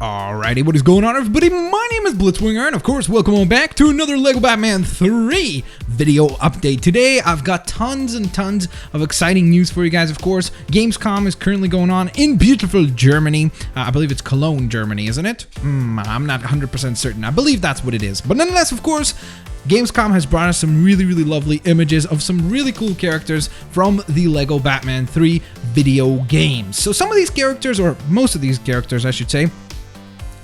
Alrighty, what is going on, everybody? My name is Blitzwinger, and of course, welcome on back to another LEGO Batman 3 video update. Today, I've got tons and tons of exciting news for you guys, of course. Gamescom is currently going on in beautiful Germany. I believe it's Cologne, Germany, isn't it? I'm not 100% certain. I believe that's what it is. But nonetheless, of course, Gamescom has brought us some really lovely images of some really cool characters from the LEGO Batman 3 video games. So some of these characters, or most of these characters, I should say,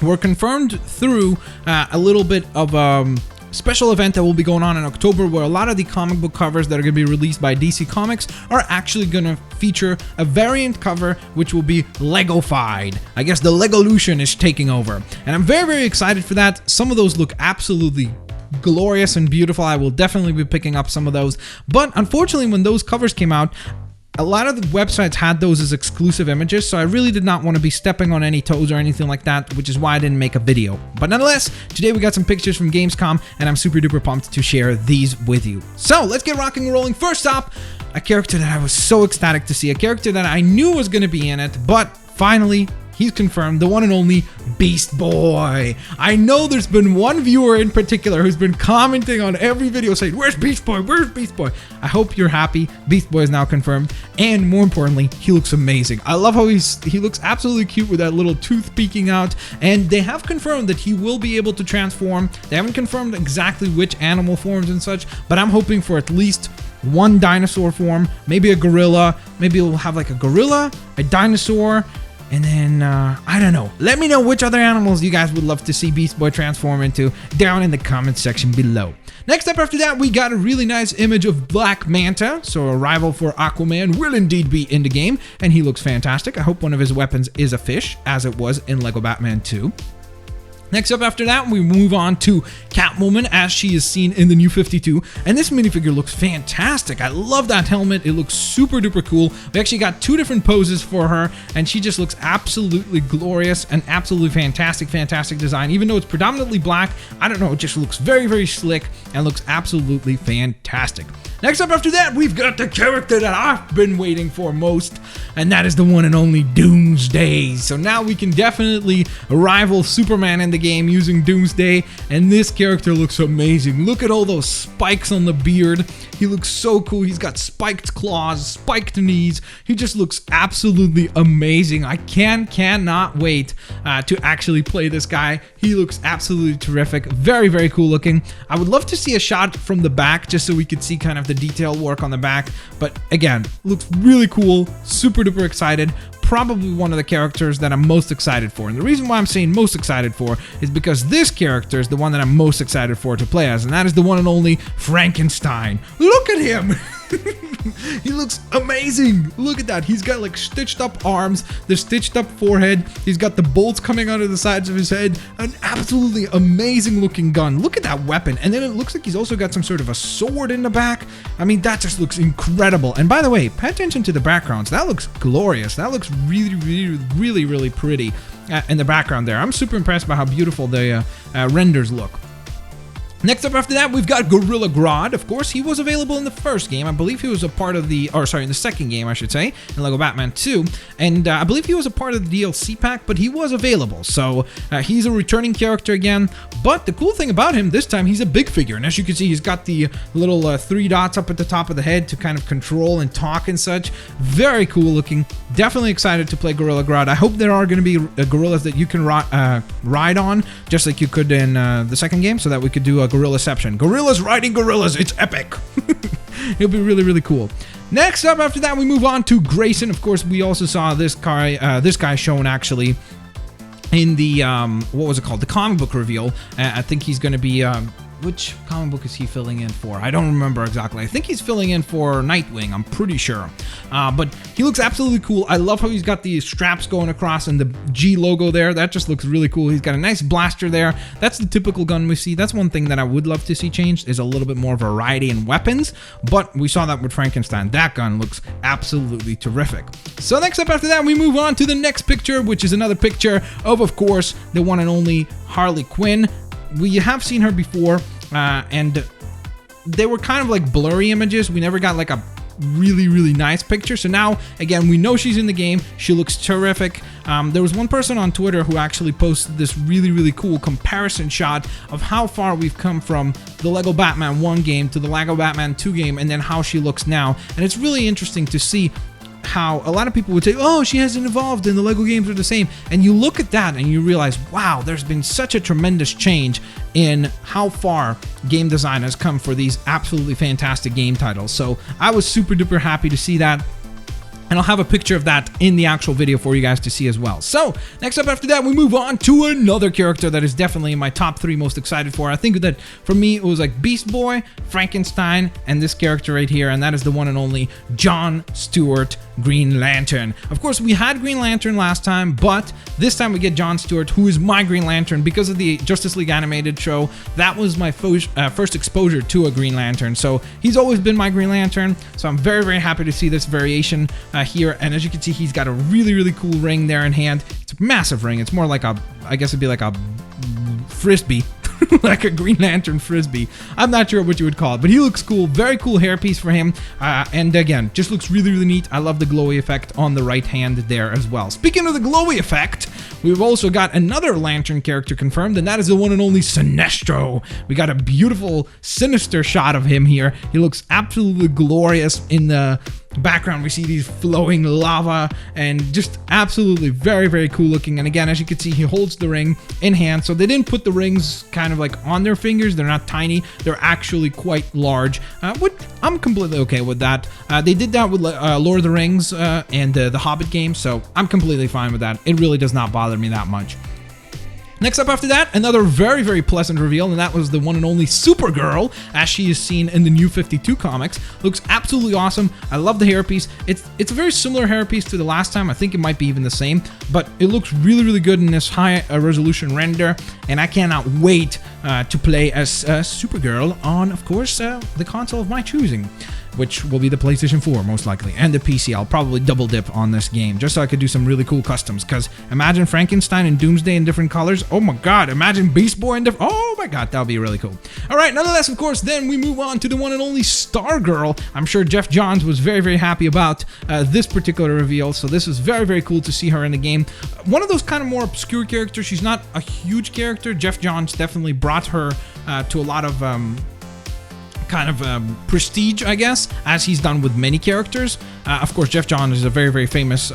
were confirmed through a little bit of a special event that will be going on in October, where a lot of the comic book covers that are going to be released by DC Comics are actually going to feature a variant cover which will be Lego-fied. I guess the Legolution is taking over, and I'm very excited for that. Some of those look absolutely glorious and beautiful. I will definitely be picking up some of those, but unfortunately when those covers came out, a lot of the websites had those as exclusive images, so I really did not want to be stepping on any toes or anything like that, which is why I didn't make a video. But nonetheless, today we got some pictures from Gamescom, and I'm super duper pumped to share these with you. So let's get rocking and rolling. First up, a character that I was so ecstatic to see, a character that I knew was going to be in it, but finally, he's confirmed, the one and only Beastboy. I know there's been one viewer in particular who's been commenting on every video saying, "Where's Beastboy? Where's Beastboy?" I hope you're happy. Beastboy is now confirmed, and more importantly, he looks amazing. I love how he looks absolutely cute with that little tooth peeking out, and they have confirmed that he will be able to transform. They haven't confirmed exactly which animal forms and such, but I'm hoping for at least one dinosaur form, maybe a gorilla. Maybe we'll have like a gorilla, a dinosaur, and then, I don't know. Let me know which other animals you guys would love to see Beastboy transform into down in the comment section below. Next up after that, we got a really nice image of Black Manta. So a rival for Aquaman will indeed be in the game, and he looks fantastic. I hope one of his weapons is a fish, as it was in LEGO Batman 2. Next up after that, we move on to Catwoman as she is seen in the New 52, and this minifigure looks fantastic. I love that helmet. It looks super duper cool. We actually got two different poses for her, and she just looks absolutely glorious and absolutely fantastic design. Even though it's predominantly black, I don't know, it just looks very slick and looks absolutely fantastic. Next up after that, we've got the character that I've been waiting for most, and that is the one and only Doomsday. So now we can definitely rival Superman in the game using Doomsday, and this character looks amazing. Look at all those spikes on the beard. He looks so cool. He's got spiked claws, spiked knees. He just looks absolutely amazing. I cannot wait to actually play this guy. He looks absolutely terrific. Very cool looking. I would love to see a shot from the back just so we could see kind of the detail work on the back, but again, looks really cool. Super duper excited. Probably one of the characters that I'm most excited for, and the reason why I'm saying most excited for is because this character is the one that I'm most excited for to play as, and that is the one and only Frankenstein. Look at him! He looks amazing. Look at that. He's got like stitched up arms, the stitched up forehead. He's got the bolts coming out of the sides of his head. An absolutely amazing looking gun. Look at that weapon. And then it looks like he's also got some sort of a sword in the back. I mean, that just looks incredible. And by the way, pay attention to the backgrounds. That looks glorious. That looks really pretty in the background there. I'm super impressed by how beautiful the renders look. Next up after that, we've got Gorilla Grodd. Of course, he was available in the first game. I believe he was a part of the, in the second game, I should say, in LEGO Batman 2. And I believe he was a part of the DLC pack, but he was available. So he's a returning character again. But the cool thing about him, this time, he's a big figure. And as you can see, he's got the little 3 dots up at the top of the head to kind of control and talk and such. Very cool looking. Definitely excited to play Gorilla Grodd. I hope there are going to be gorillas that you can ride on, just like you could in the second game, so that we could do a Gorillaception. Gorillas riding gorillas. It's epic. It'll be really cool. Next up after that, we move on to Grayson. Of course, we also saw this guy shown actually in the what was it called? The comic book reveal. I think he's going to be which comic book is he filling in for? I don't remember exactly. I think he's filling in for Nightwing, I'm pretty sure. But he looks absolutely cool. I love how he's got these straps going across and the G logo there. That just looks really cool. He's got a nice blaster there. That's the typical gun we see. That's one thing that I would love to see changed, is a little bit more variety in weapons. But we saw that with Frankenstein. That gun looks absolutely terrific. So next up after that, we move on to the next picture, which is another picture of course, the one and only Harley Quinn. We have seen her before, and they were kind of like blurry images. We never got like a really, really nice picture. So now, again, we know she's in the game. She looks terrific. There was one person on Twitter who actually posted this really, really cool comparison shot of how far we've come from the Lego Batman 1 game to the Lego Batman 2 game, and then how she looks now. And it's really interesting to see how a lot of people would say, oh, she hasn't evolved and the Lego games are the same. And you look at that and you realize, wow, there's been such a tremendous change in how far game design has come for these absolutely fantastic game titles. So I was super duper happy to see that. And I'll have a picture of that in the actual video for you guys to see as well. So, next up after that, we move on to another character that is definitely in my top 3 most excited for. I think that, for me, it was like Beastboy, Frankenstein, and this character right here, and that is the one and only Jon Stewart, Green Lantern. Of course, we had Green Lantern last time, but this time we get Jon Stewart, who is my Green Lantern because of the Justice League animated show. That was my first exposure to a Green Lantern, so he's always been my Green Lantern, so I'm very, very happy to see this variation here. And as you can see, he's got a really, really cool ring there in hand. It's a massive ring. It's more like a, I guess it'd be like a frisbee. Like a Green Lantern frisbee. I'm not sure what you would call it, but he looks cool. Very cool hairpiece for him. And again, just looks really, really neat. I love the glowy effect on the right hand there as well. Speaking of the glowy effect, we've also got another Lantern character confirmed, and that is the one and only Sinestro. We got a beautiful, sinister shot of him here. He looks absolutely glorious in the background. We see these flowing lava and just absolutely very, very cool looking. And again, as you can see, he holds the ring in hand. So they didn't put the rings kind of like on their fingers. They're not tiny. They're actually quite large, which I'm completely okay with that. They did that with Lord of the Rings and the Hobbit game, so I'm completely fine with that. It really does not bother me that much. Next up after that, another very, very pleasant reveal, and that was the one and only Supergirl, as she is seen in the New 52 comics. Looks absolutely awesome. I love the hairpiece. It's a very similar hairpiece to the last time. I think it might be even the same, but it looks really, really good in this high resolution render, and I cannot wait to play as Supergirl on, of course, the console of my choosing, which will be the PlayStation 4 most likely, and the PC. I'll probably double dip on this game just so I could do some really cool customs, because imagine Frankenstein and Doomsday in different colors. Oh my god, imagine Beast Boy in different... Oh my god, that would be really cool. Alright, nonetheless, of course, then we move on to the one and only Stargirl. I'm sure Jeff Johns was very, very happy about this particular reveal, so this is very, very cool to see her in the game. One of those kind of more obscure characters. She's not a huge character. Jeff Johns definitely brought her to a lot of... prestige, I guess, as he's done with many characters. Of course, Jeff Johns is a very, very famous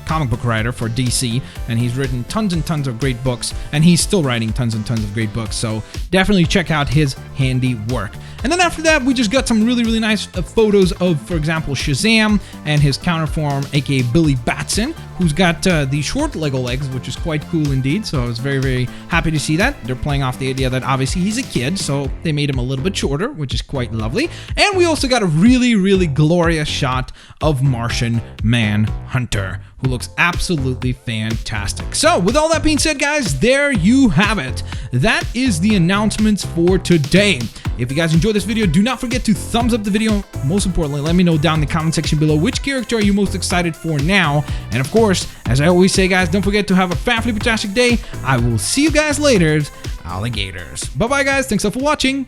comic book writer for DC, and he's written tons and tons of great books, and he's still writing tons and tons of great books, so definitely check out his handy work. And then after that, we just got some really, really nice photos of, for example, Shazam and his counterform, aka Billy Batson, who's got the short Lego legs, which is quite cool indeed, so I was very, very happy to see that. They're playing off the idea that obviously he's a kid, so they made him a little bit shorter, which is quite lovely. And we also got a really, really glorious shot of Martian Manhunter, who looks absolutely fantastic. So, with all that being said, guys, there you have it. That is the announcements for today. If you guys enjoyed this video, do not forget to thumbs up the video. Most importantly, let me know down in the comment section below which character are you most excited for now. And of course, as I always say, guys, don't forget to have a fantastic day. I will see you guys later, alligators. Bye-bye, guys. Thanks all for watching.